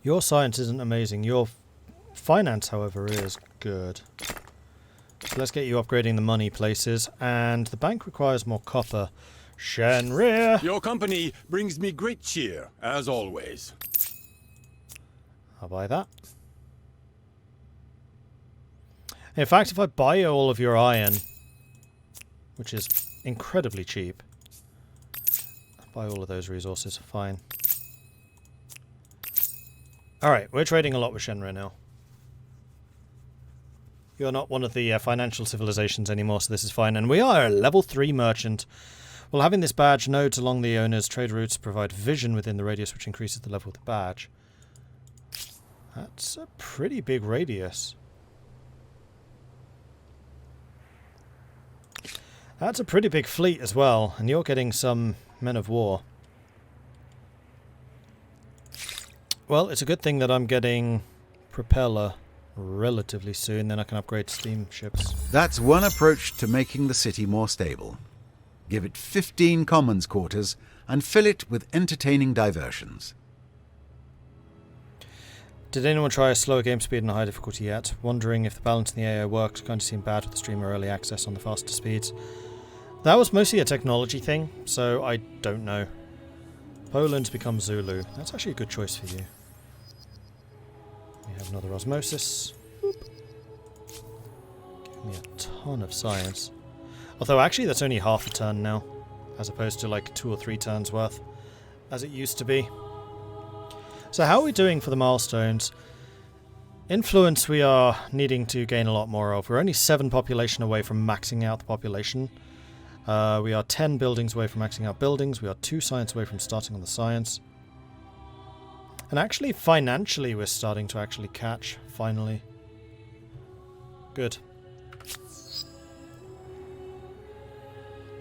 Your science isn't amazing. Your finance, however, is good. So let's get you upgrading the money places. And the bank requires more copper. Shenrir! Your company brings me great cheer, as always. I'll buy that. In fact, if I buy all of your iron, which is incredibly cheap, buy all of those resources, fine. Alright, we're trading a lot with Shenrir now. You're not one of the financial civilizations anymore, so this is fine. And we are a level 3 merchant. Well, having this badge, nodes along the owner's trade routes provide vision within the radius, which increases the level of the badge. That's a pretty big radius. That's a pretty big fleet as well, and you're getting some men of war. Well, it's a good thing that I'm getting propeller relatively soon, then I can upgrade steamships. That's one approach to making the city more stable. Give it 15 commons quarters and fill it with entertaining diversions. Did anyone try a slower game speed and a high difficulty yet? Wondering if the balance in the AI works. Going to seem bad with the streamer early access on the faster speeds. That was mostly a technology thing, so I don't know. Poland's become Zulu. That's actually a good choice for you. We have another osmosis. Boop. Give me a ton of science. Although actually that's only half a turn now, as opposed to like 2 or 3 turns worth, as it used to be. So how are we doing for the milestones? Influence we are needing to gain a lot more of. We're only 7 population away from maxing out the population. We are 10 buildings away from maxing out buildings. We are 2 science away from starting on the science. And actually, financially, we're starting to actually catch, finally. Good.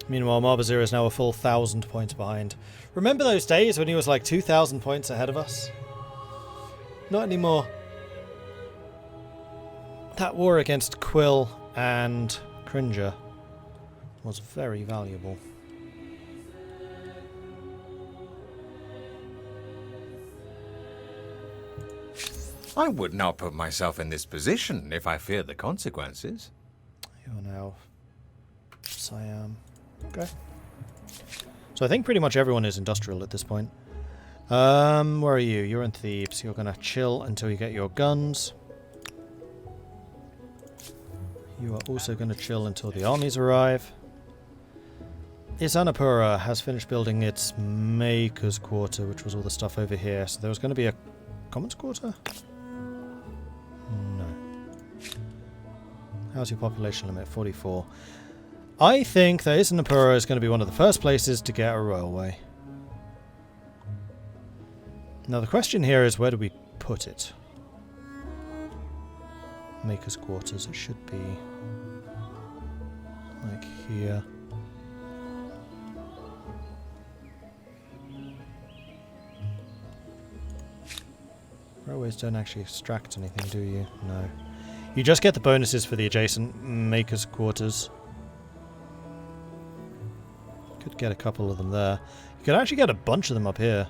Meanwhile, Marbazir is now a full 1,000 points behind. Remember those days when he was like 2,000 points ahead of us? Not anymore. That war against Quill and Cringer was very valuable. I would not put myself in this position if I feared the consequences. You're now Siam. Okay. So I think pretty much everyone is industrial at this point. Where are you? You're in Thebes. You're gonna chill until you get your guns. You are also gonna chill until the armies arrive. Isanapura has finished building its Maker's Quarter, which was all the stuff over here. So there was going to be a Commons Quarter? No. How's your population limit? 44. I think that Isanapura is going to be one of the first places to get a railway. Now the question here is, where do we put it? Maker's Quarters. It should be like here. Railways don't actually extract anything, do you? No. You just get the bonuses for the adjacent Maker's Quarters. Could get a couple of them there. You could actually get a bunch of them up here.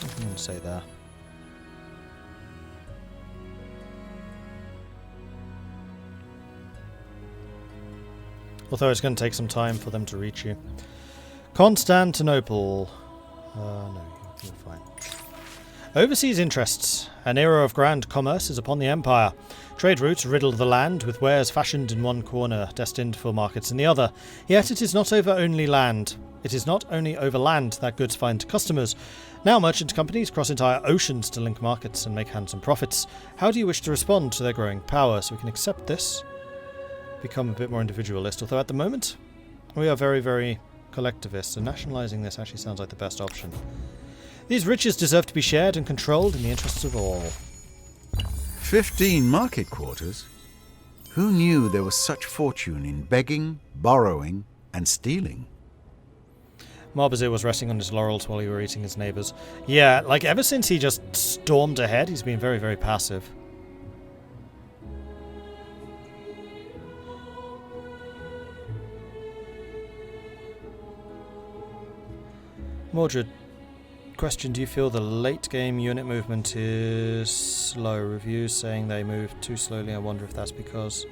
I'm going to say there. Although it's going to take some time for them to reach you. Constantinople. No, you're fine. Overseas interests. An era of grand commerce is upon the empire. Trade routes riddle the land with wares fashioned in one corner, destined for markets in the other. Yet it is not over only land. It is not only over land that goods find customers. Now merchant companies cross entire oceans to link markets and make handsome profits. How do you wish to respond to their growing power? So we can accept this. Become a bit more individualist, although at the moment we are very, very collectivist, so nationalising this actually sounds like the best option. These riches deserve to be shared and controlled in the interests of all. 15 market quarters? Who knew there was such fortune in begging, borrowing, and stealing? Marbazir was resting on his laurels while you were eating his neighbours. Yeah, like ever since he just stormed ahead, he's been very, very passive. Mordred, question, do you feel the late game unit movement is slow? Reviews saying they move too slowly. I wonder if that's because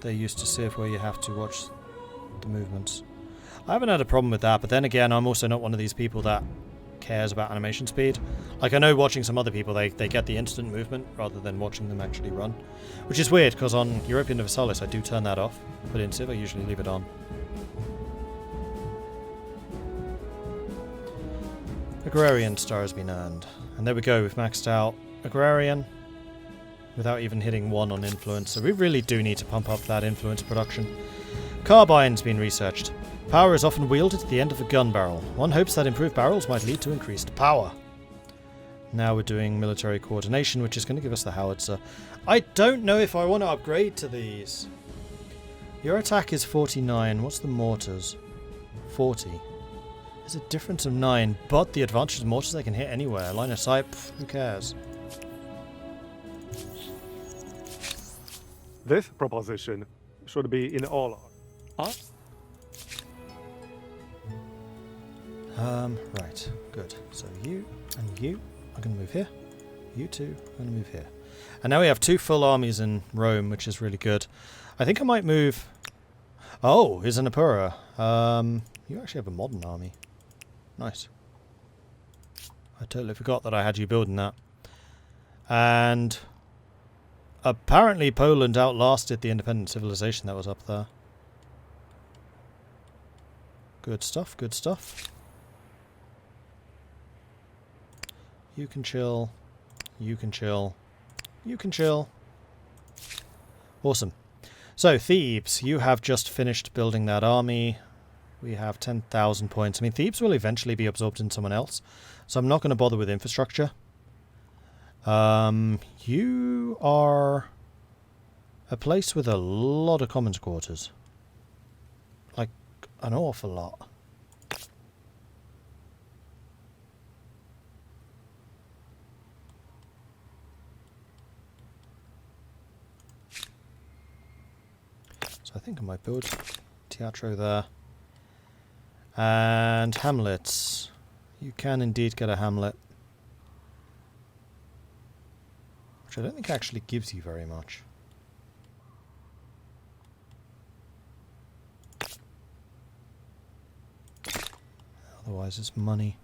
they're used to Civ where you have to watch the movements. I haven't had a problem with that, but then again, I'm also not one of these people that cares about animation speed. Like, I know watching some other people, they get the instant movement rather than watching them actually run. Which is weird, because on European Universalis I do turn that off, but in Civ I usually leave it on. Agrarian star has been earned. And there we go, we've maxed out Agrarian without even hitting 1 on influence, so we really do need to pump up that influence production. Carbine's been researched. Power is often wielded at the end of a gun barrel. One hopes that improved barrels might lead to increased power. Now we're doing military coordination, which is going to give us the howitzer. I don't know if I want to upgrade to these. Your attack is 49. What's the mortars? 40. There's a difference of 9, but the advantage of mortars, they can hit anywhere. Line of sight, who cares? This proposition should be in all. Right, good. So you and you are going to move here. You two are going to move here. And now we have 2 full armies in Rome, which is really good. I think I might move... Oh, here's an Apura. You actually have a modern army. Nice. I totally forgot that I had you building that. And apparently Poland outlasted the independent civilization that was up there. Good stuff, good stuff. You can chill. You can chill. You can chill. Awesome. So, Thebes, you have just finished building that army. We have 10,000 points. I mean, Thebes will eventually be absorbed in someone else, so I'm not going to bother with infrastructure. You are a place with a lot of commons quarters. Like, an awful lot. So I think I might build Teatro there. And hamlets. You can indeed get a hamlet. Which I don't think actually gives you very much. Otherwise it's money.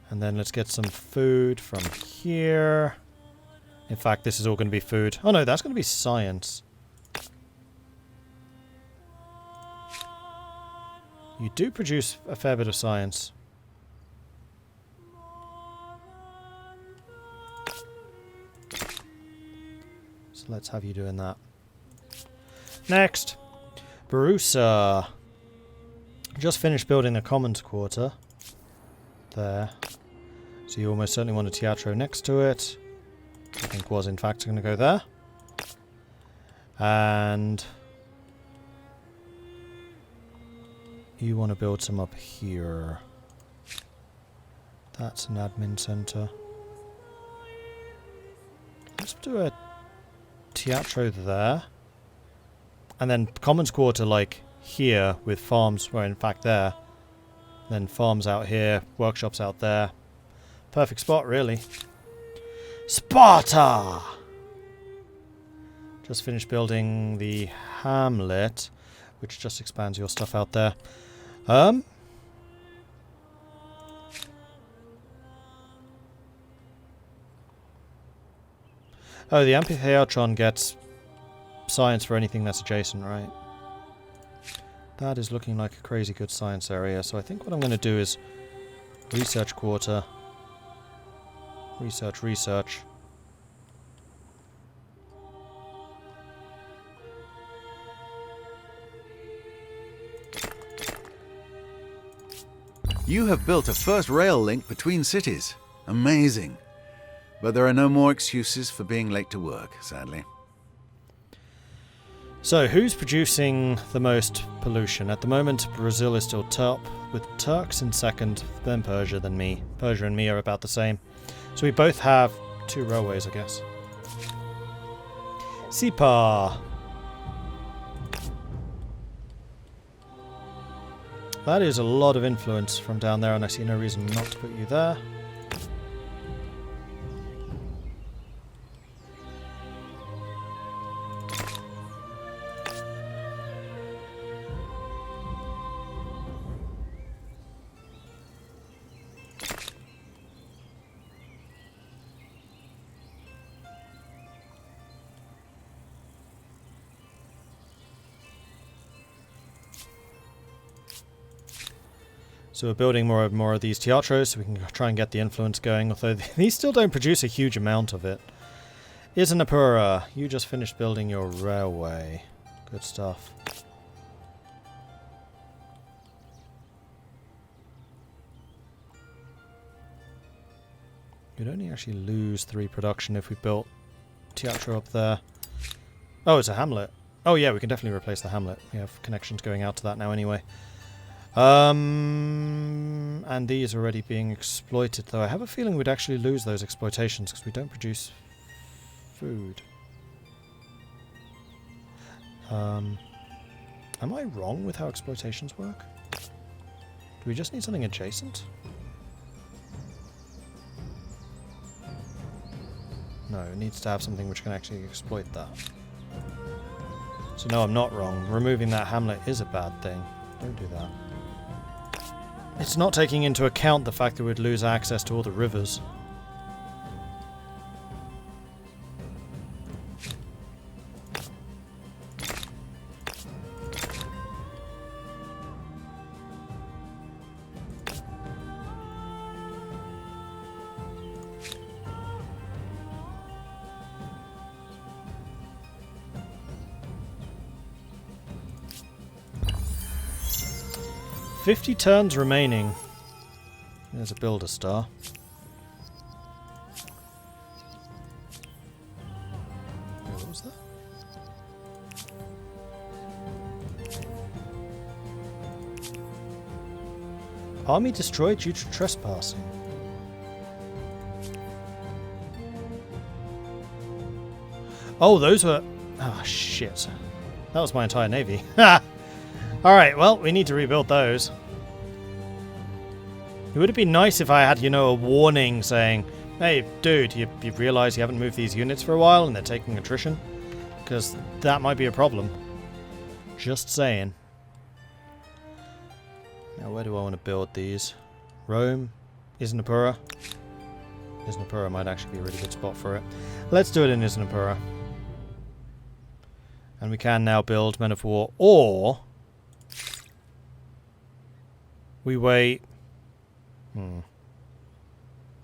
And then let's get some food from here. In fact, this is all going to be food. Oh no, that's going to be science. You do produce a fair bit of science. So let's have you doing that. Next! Barusa. Just finished building the commons quarter. There. So you almost certainly want a Teatro next to it. I think was in fact going to go there. And you want to build some up here. That's an admin center. Let's do a Teatro there. And then commons quarter like here with farms, well in fact there. Then farms out here, workshops out there. Perfect spot really. Sparta! Just finished building the hamlet, which just expands your stuff out there. Oh, the amphitheatron gets science for anything that's adjacent, right? That is looking like a crazy good science area, so I think what I'm going to do is research quarter. Research, research. You have built a first rail link between cities. Amazing. But there are no more excuses for being late to work, sadly. So, who's producing the most pollution? At the moment, Brazil is still top, with Turks in second, then Persia, then me. Persia and me are about the same. So we both have 2 railways, I guess. Sipa. That is a lot of influence from down there, and I see no reason not to put you there. So we're building more of these teatros so we can try and get the influence going, although these still don't produce a huge amount of it. Isanapura, you just finished building your railway. Good stuff. You'd only actually lose 3 production if we built teatro up there. Oh, it's a hamlet. Oh yeah, we can definitely replace the hamlet. We have connections going out to that now anyway. And these are already being exploited, though I have a feeling we'd actually lose those exploitations because we don't produce food. Am I wrong with how exploitations work? Do we just need something adjacent? No, it needs to have something which can actually exploit that. So no, I'm not wrong. Removing that hamlet is a bad thing. Don't do that. It's not taking into account the fact that we'd lose access to all the rivers. "50 turns remaining." There's a builder star. What was that? Army destroyed due to trespassing. Oh, those were... Oh, shit. That was my entire navy. Ha! Alright, well, we need to rebuild those. It would have been nice if I had, you know, a warning saying, hey, dude, you realise you haven't moved these units for a while and they're taking attrition? Because that might be a problem. Just saying. Now, where do I want to build these? Rome? Isanapura? Isanapura might actually be a really good spot for it. Let's do it in Isanapura. And we can now build men of war, or... we wait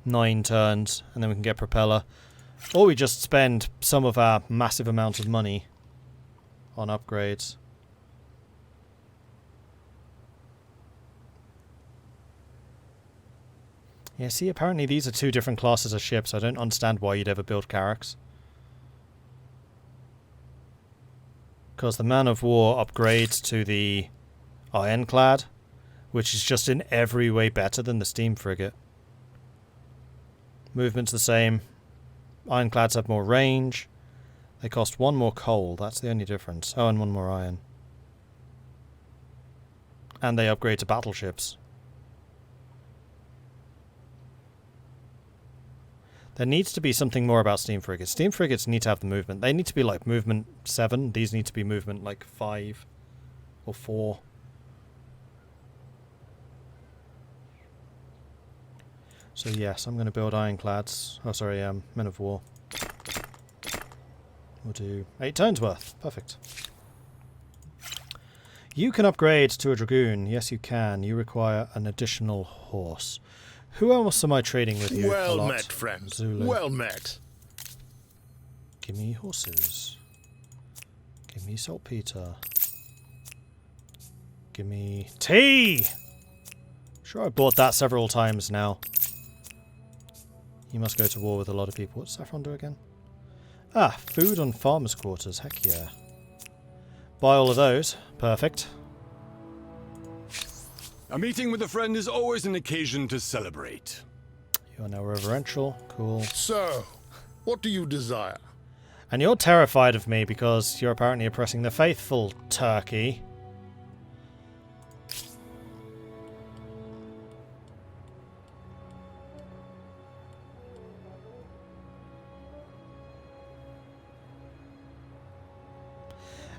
9 turns and then we can get propeller. Or we just spend some of our massive amount of money on upgrades. Yeah, see, apparently these are 2 different classes of ships. I don't understand why you'd ever build carracks. Because the man of war upgrades to the ironclad, which is just in every way better than the steam frigate. Movement's the same. Ironclads have more range. They cost 1 more coal, that's the only difference. Oh, and 1 more iron. And they upgrade to battleships. There needs to be something more about steam frigates. Steam frigates need to have the movement. They need to be like movement 7. These need to be movement like 5 or 4. So yes, I'm going to build ironclads. Oh, sorry, men of war. We'll do 8 turns worth. Perfect. You can upgrade to a dragoon. Yes, you can. You require an additional horse. Who else am I trading with you? Well met, friend. Zulu. Well met. Give me horses. Give me saltpeter. Give me tea! Sure, I bought that several times now. You must go to war with a lot of people. What's Saffron do again? Ah, food on farmers' quarters. Heck yeah. Buy all of those. Perfect. A meeting with a friend is always an occasion to celebrate. You are now reverential. Cool. So, what do you desire? And you're terrified of me because you're apparently oppressing the faithful, Turkey.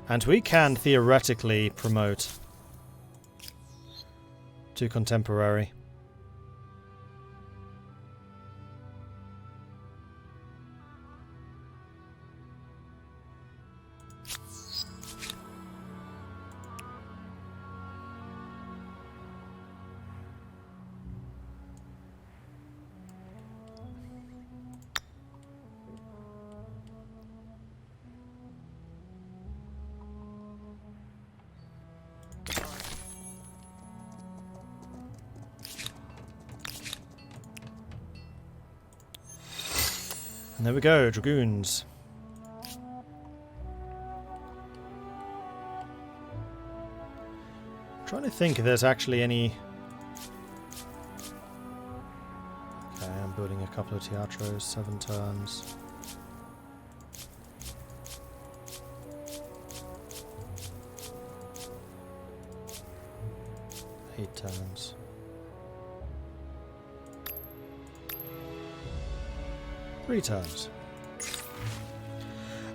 And we can theoretically promote to contemporary. And there we go, dragoons. I'm trying to think if there's actually any... Okay, I'm building a couple of teatros, 7 turns. Eight turns. Three turns.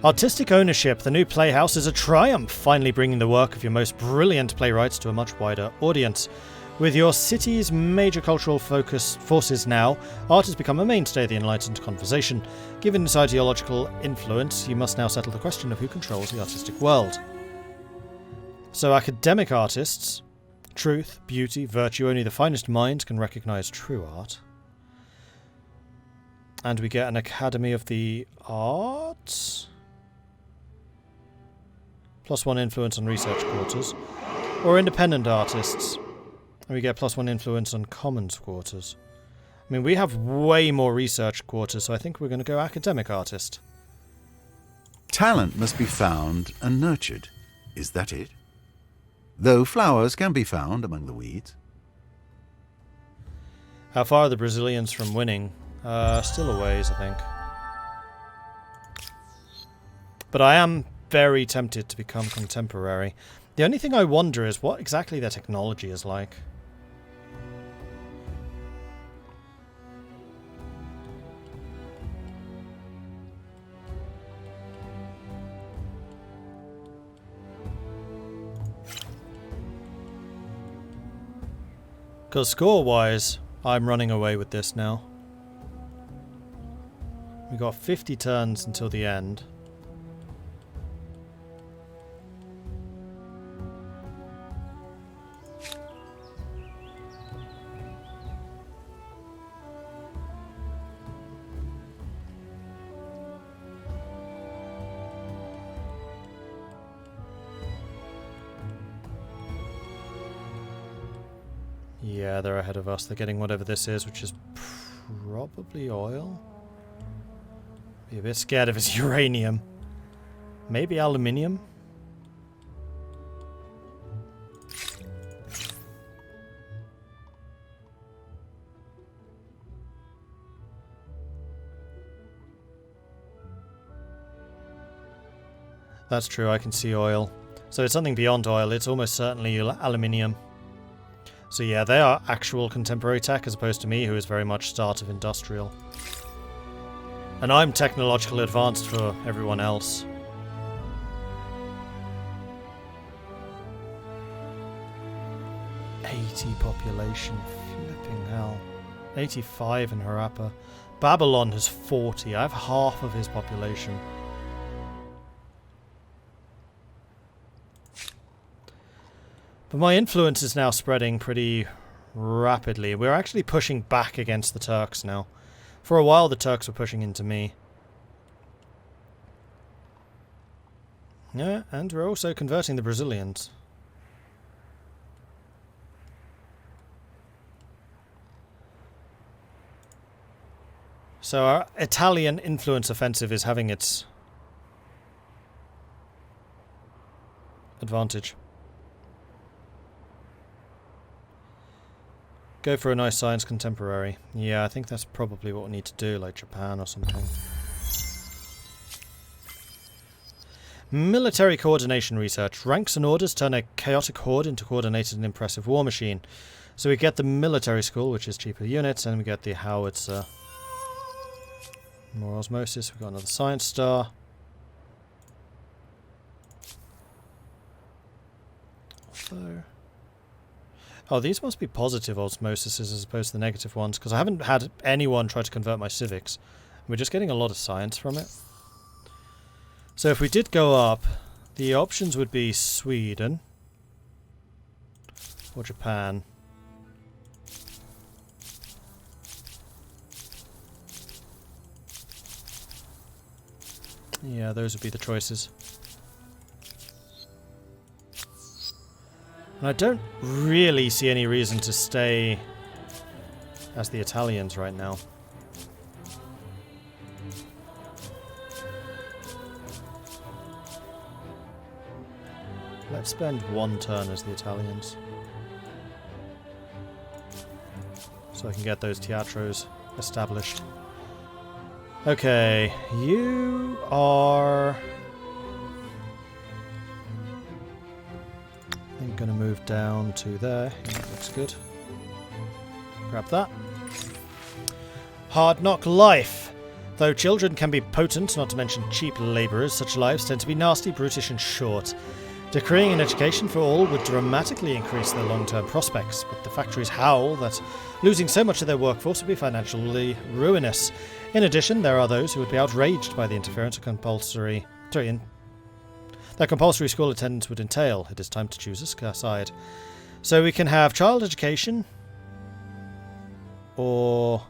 Artistic ownership. The new playhouse is a triumph, finally bringing the work of your most brilliant playwrights to a much wider audience. With your city's major cultural forces now, art has become a mainstay of the enlightened conversation. Given its ideological influence, you must now settle the question of who controls the artistic world. So academic artists, truth, beauty, virtue, only the finest minds can recognise true art. And we get an Academy of the Arts. +1 influence on research quarters. Or independent artists. And we get +1 influence on commons quarters. I mean, we have way more research quarters, so I think we're going to go academic artist. Talent must be found and nurtured. Is that it? Though flowers can be found among the weeds. How far are the Brazilians from winning? Still a ways, I think. But I am very tempted to become contemporary. The only thing I wonder is what exactly their technology is like. Because score-wise, I'm running away with this now. We got 50 turns until the end. Yeah, they're ahead of us. They're getting whatever this is, which is probably oil. Be a bit scared of his uranium. Maybe aluminium? That's true, I can see oil. So it's something beyond oil, it's almost certainly aluminium. So yeah, they are actual contemporary tech as opposed to me, who is very much start of industrial. And I'm technologically advanced for everyone else. '80 population, flipping hell. 85 in Harappa. Babylon has 40, I have half of his population. But my influence is now spreading pretty rapidly. We're actually pushing back against the Turks now. For a while the Turks were pushing into me. Yeah, and we're also converting the Brazilians. So our Italian influence offensive is having its advantage. Go for a nice science contemporary. Yeah, I think that's probably what we need to do, like Japan or something. Military coordination research. Ranks and orders turn a chaotic horde into coordinated and impressive war machine. So we get the military school, which is cheaper units, and we get the howitzer. More osmosis. We've got another science star. So, oh, these must be positive osmoses as opposed to the negative ones, because I haven't had anyone try to convert my civics. We're just getting a lot of science from it. So if we did go up, the options would be Sweden or Japan. Yeah, those would be the choices. And I don't really see any reason to stay as the Italians right now. Let's spend one turn as the Italians. So I can get those teatros established. Okay, you are... I think gonna move down to there. Yeah, that looks good. Grab that. Hard knock life. Though children can be potent, not to mention cheap labourers, such lives tend to be nasty, brutish and short. Decreeing an education for all would dramatically increase their long-term prospects, but the factories howl that losing so much of their workforce would be financially ruinous. In addition, there are those who would be outraged by the interference of compulsory school attendance would entail. It is time to choose a side. So we can have child education, or...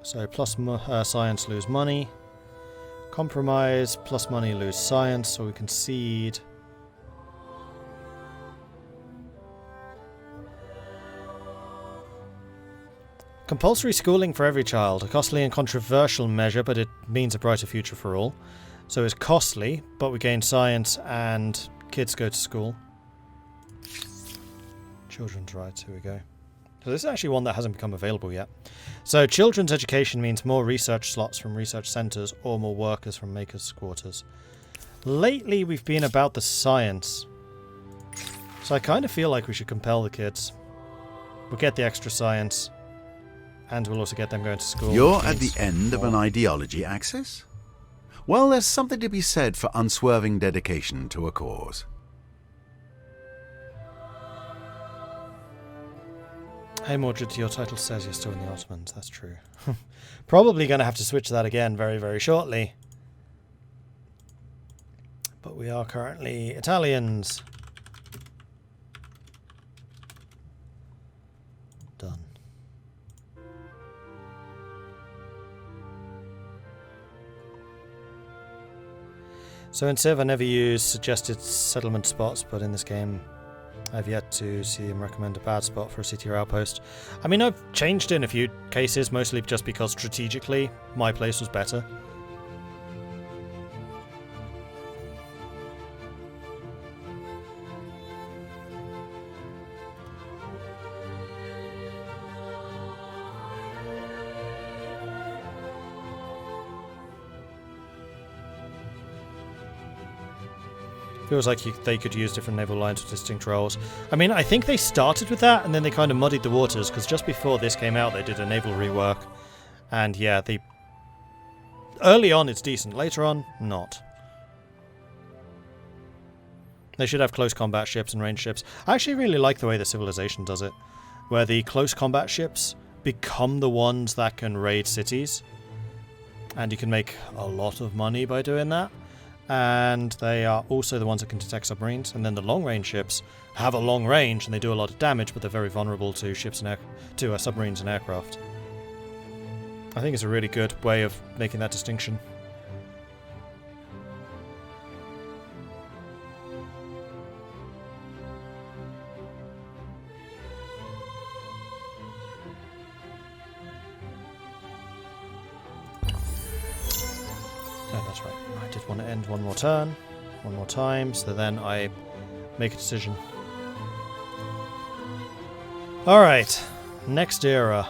So plus science, lose money. Compromise, plus money, lose science, so we concede. Compulsory schooling for every child. A costly and controversial measure, but it means a brighter future for all. So it's costly, but we gain science and kids go to school. Children's rights, here we go. So this is actually one that hasn't become available yet. So children's education means more research slots from research centres or more workers from makers' quarters. Lately we've been about the science. So I kind of feel like we should compel the kids. We'll get the extra science. And we'll also get them going to school. You're at the end of an ideology axis? Well, there's something to be said for unswerving dedication to a cause. Hey Mordred, your title says you're still in the Ottomans. That's true. Probably going to have to switch that again very, very shortly. But we are currently Italians. Done. So in Civ I never use suggested settlement spots, but in this game I've yet to see him recommend a bad spot for a city or outpost. I mean, I've changed it in a few cases, mostly just because strategically my place was better. Feels like they could use different naval lines with distinct roles. I mean, I think they started with that, and then they kind of muddied the waters, because just before this came out, they did a naval rework. And yeah, early on it's decent, later on, not. They should have close combat ships and ranged ships. I actually really like the way the Civilization does it, where the close combat ships become the ones that can raid cities. And you can make a lot of money by doing that. And they are also the ones that can detect submarines. And then the long-range ships have a long range and they do a lot of damage, but they're very vulnerable to ships and submarines and aircraft. I think it's a really good way of making that distinction. Oh, that's right. I did want to end one more turn. One more time, so then I make a decision. Alright. Next era.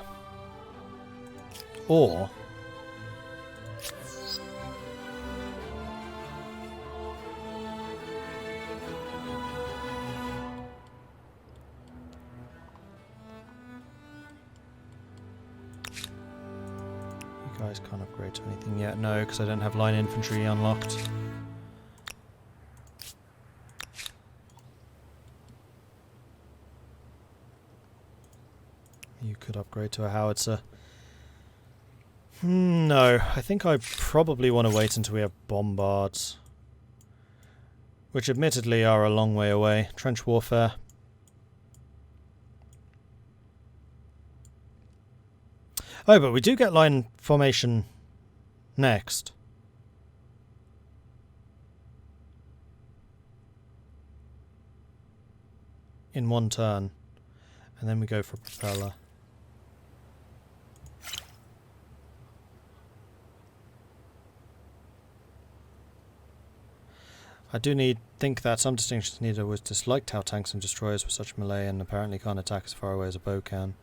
Or... you guys can't upgrade to anything yet. No, because I don't have line infantry unlocked. You could upgrade to a howitzer. No, I think I probably want to wait until we have bombards. Which admittedly are a long way away. Trench warfare. Oh, but we do get line formation next. In one turn. And then we go for propeller. I do think that some distinctions needed was disliked how tanks and destroyers were such melee and apparently can't attack as far away as a bow can.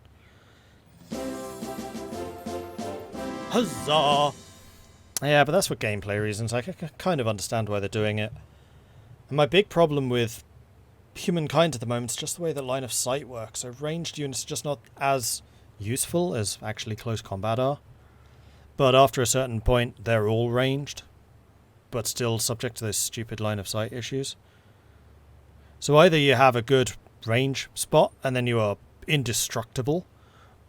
Huzzah! Yeah, but that's for gameplay reasons. I kind of understand why they're doing it. And my big problem with Humankind at the moment is just the way the line of sight works. So ranged units are just not as useful as actually close combat are. But after a certain point, they're all ranged, but still subject to those stupid line of sight issues. So either you have a good range spot and then you are indestructible,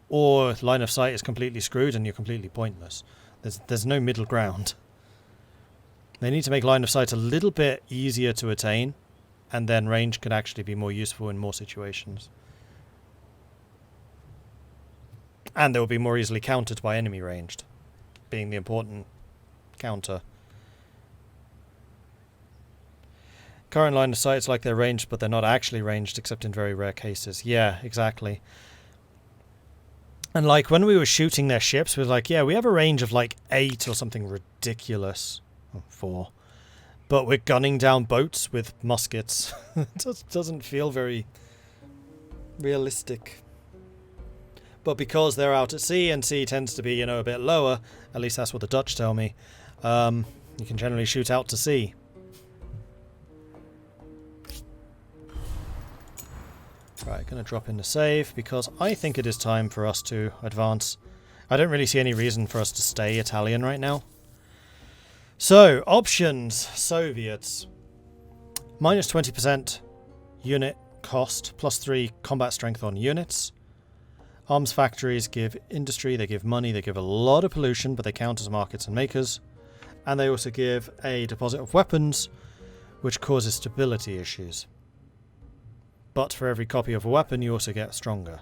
or line of sight is completely screwed and you're completely pointless. There's no middle ground. They need to make line of sight a little bit easier to attain, and then range could actually be more useful in more situations. And they will be more easily countered by enemy ranged, being the important counter. Current line of sight is like they're ranged, but they're not actually ranged except in very rare cases. Yeah, exactly. And like when we were shooting their ships, we were like, yeah, we have a range of like 8 or something ridiculous. Oh, 4. But we're gunning down boats with muskets. It doesn't feel very realistic. But because they're out at sea, and sea tends to be, you know, a bit lower, at least that's what the Dutch tell me, you can generally shoot out to sea. Right, gonna drop in the save, because I think it is time for us to advance. I don't really see any reason for us to stay Italian right now. So, options. Soviets. Minus 20% unit cost, plus 3 combat strength on units. Arms factories give industry, they give money, they give a lot of pollution, but they count as markets and makers. And they also give a deposit of weapons, which causes stability issues. But for every copy of a weapon, you also get stronger.